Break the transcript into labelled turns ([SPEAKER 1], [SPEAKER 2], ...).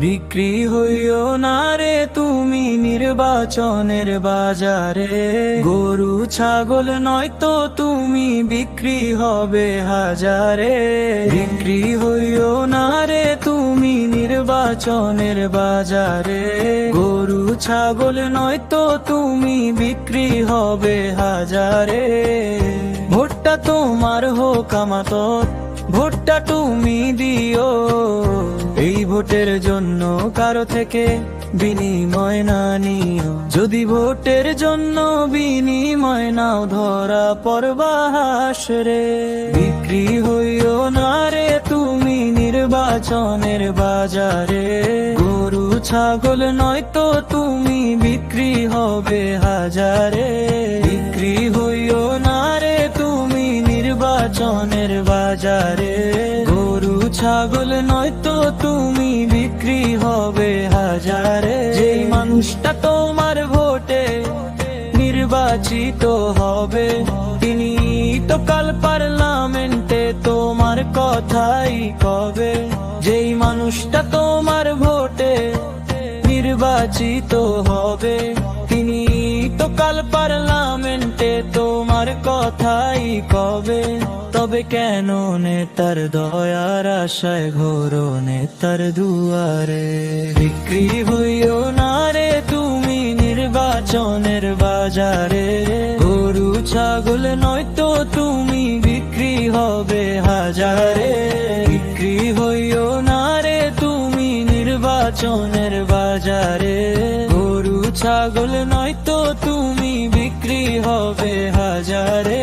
[SPEAKER 1] বিক্রি হইও না রে তুমি নির্বাচনের বাজারে, গরু ছাগল নয়তো তুমি বিক্রি হবে হাজারে। বিক্রি হইও না রে তুমি নির্বাচনের বাজারে, গরু ছাগল নয়তো তুমি বিক্রি হবে হাজারে। ভোটটা তোমার হোক আমানত, ভোটটা তুমি দিও, এই ভোটের জন্য কারো থেকে বিনিময় না নিও। যদি ভোটের জন্য বিনিময় নাও ধরা পড়বা হাসরে। বিক্রি হইও না রে তুমি নির্বাচনের বাজারে, গরু ছাগল নয়তো তুমি বিক্রি হবে হাজারে। বিক্রি হইও না রে তুমি নির্বাচনের বাজারে, গরু ছাগল নয়তো তুমি বিক্রি হবে হাজারে। যেই মানুষটা তোমার ভোটে নির্বাচিত হবে, তিনি তো কাল পার্লামেন্টে তোমার কথাই কবে। যেই মানুষটা তোমার ভোটে নির্বাচিত হবে, তিনি তো কাল পার্লামেন্টে তোমার কথাই কবে। তবে কেন নেতার দয়ার আশায় ঘোরো নেতার দুয়ারে। বিক্রি হইও না রে তুমি নির্বাচনের বাজারে, গরু ছাগল নয়তো তুমি বিক্রি হবে হাজারে। বিক্রি হইও না রে তুমি নির্বাচনের বাজারে, গরু ছাগল নয়তো তুমি বিক্রি হবে হাজারে।